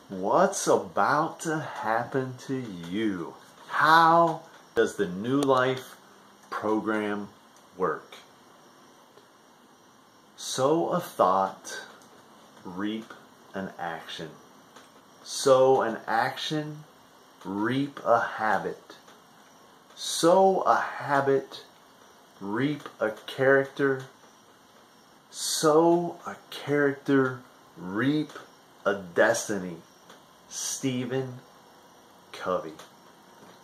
What's about to happen to you? How does the New Life program work? Sow a thought, reap an action. Sow an action, reap a habit. Sow a habit, reap a character. Sow a character, reap a destiny. Stephen Covey.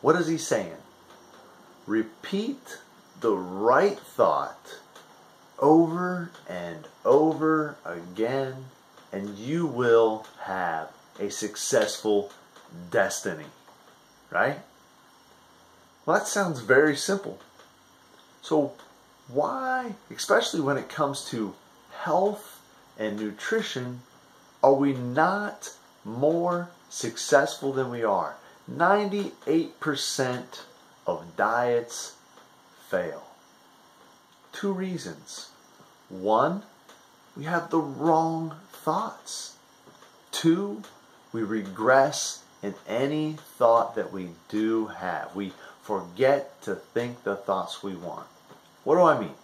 What is he saying? Repeat the right thought over and over again, and you will have a successful destiny. Right? Well, that sounds very simple. So why, especially when it comes to health and nutrition, are we not more successful than we are? 98% of diets fail. Two reasons. One, we have the wrong thoughts. Two, we regress in any thought that we do have. We forget to think the thoughts we want. What do I mean?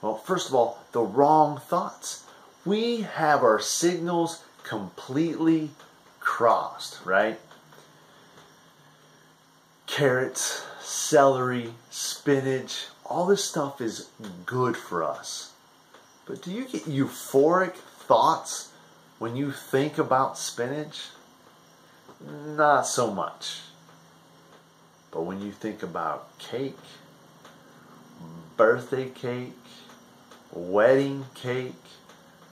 Well, first of all, the wrong thoughts. We have our signals completely crossed, right? Carrots, celery, spinach, all this stuff is good for us. But do you get euphoric thoughts when you think about spinach? Not so much. But when you think about cake, birthday cake, wedding cake,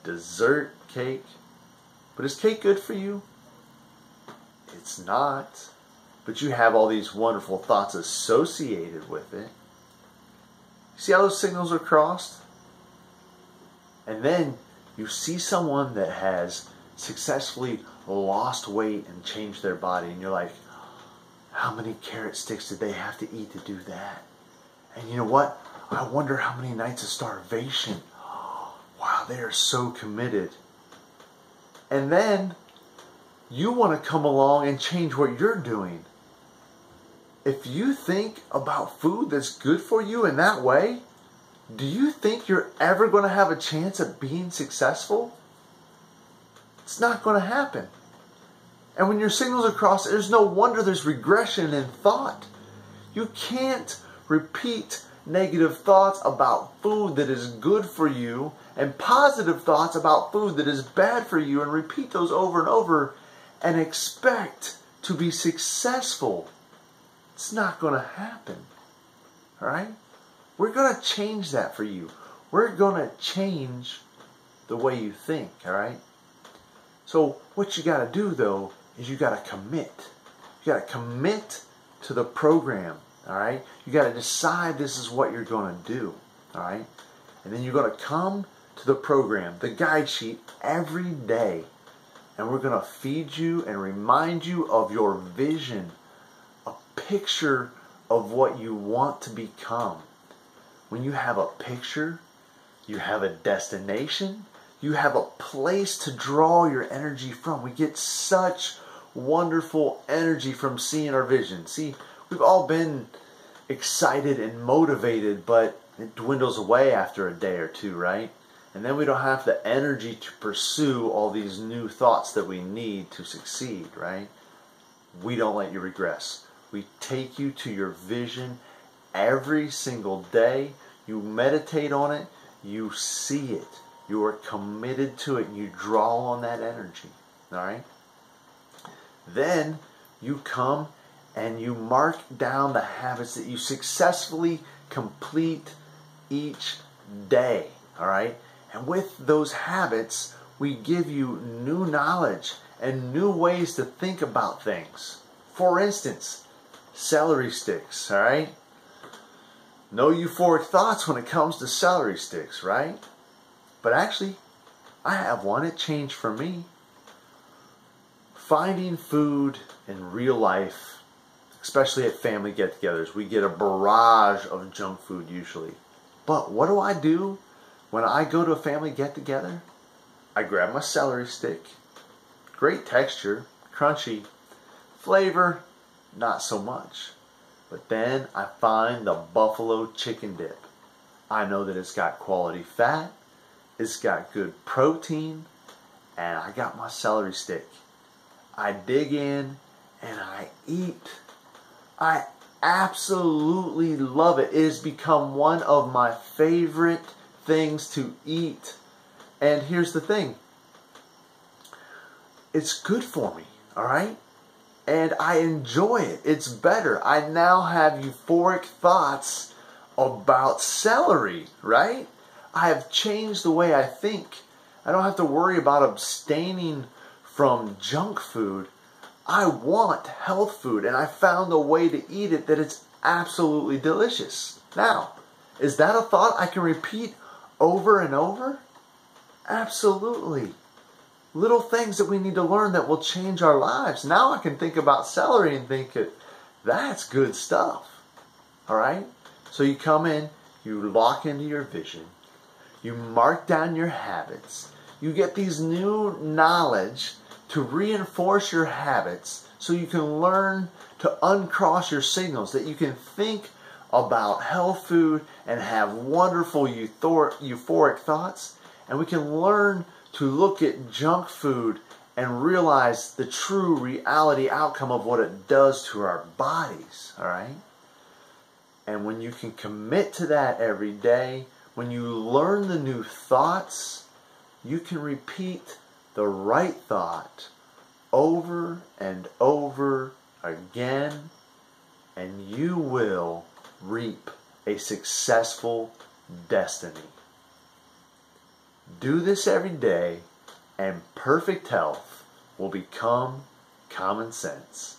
dessert cake. But is cake good for you? It's not. But you have all these wonderful thoughts associated with it. See how those signals are crossed? And then you see someone that has successfully lost weight and changed their body, and you're like, how many carrot sticks did they have to eat to do that? And you know what? I wonder how many nights of starvation. Wow, they are so committed. And then you want to come along and change what you're doing. If you think about food that's good for you in that way, do you think you're ever going to have a chance at being successful? It's not going to happen. And when your signals are crossed, there's no wonder there's regression in thought. You can't repeat negative thoughts about food that is good for you and positive thoughts about food that is bad for you and repeat those over and over and expect to be successful. It's not going to happen. All right? We're going to change that for you. We're going to change the way you think. All right? So what you got to do, though, is you got to commit. You got to commit to the program. All right? You got to decide this is what you're going to do. All right? And then you're going to come to the program, the guide sheet, every day. And we're going to feed you and remind you of your vision, a picture of what you want to become. When you have a picture, you have a destination, you have a place to draw your energy from. We get such wonderful energy from seeing our vision. See, we've all been excited and motivated, but it dwindles away after a day or two, right? And then we don't have the energy to pursue all these new thoughts that we need to succeed, right? We don't let you regress. We take you to your vision every single day. You meditate on it. You see it. You are committed to it. And you draw on that energy, all right? Then you come and you mark down the habits that you successfully complete each day, all right? And with those habits, we give you new knowledge and new ways to think about things. For instance, celery sticks, all right? No euphoric thoughts when it comes to celery sticks, right? But actually, I have one. It changed for me. Finding food in real life, especially at family get-togethers, we get a barrage of junk food usually. But what do I do when I go to a family get-together? I grab my celery stick, Great texture, crunchy. Flavor, not so much. But then I find the buffalo chicken dip. I know that it's got quality fat, it's got good protein, and I got my celery stick. I dig in and I eat. I absolutely love it. It has become one of my favorite things to eat. And here's the thing. It's good for me, all right? And I enjoy it. It's better. I now have euphoric thoughts about celery, right? I have changed the way I think. I don't have to worry about abstaining from junk food. I want health food, and I found a way to eat it that it's absolutely delicious. Now, is that a thought I can repeat over and over? Absolutely. Little things that we need to learn that will change our lives. Now I can think about celery and think that's good stuff. All right? So you come in, you lock into your vision, you mark down your habits, you get these new knowledge to reinforce your habits so you can learn to uncross your signals, that you can think about health food and have wonderful euphoric thoughts, and we can learn to look at junk food and realize the true reality outcome of what it does to our bodies, all right? And when you can commit to that every day, when you learn the new thoughts, you can repeat the right thought over and over again, and you will reap a successful destiny. Do this every day, and perfect health will become common sense.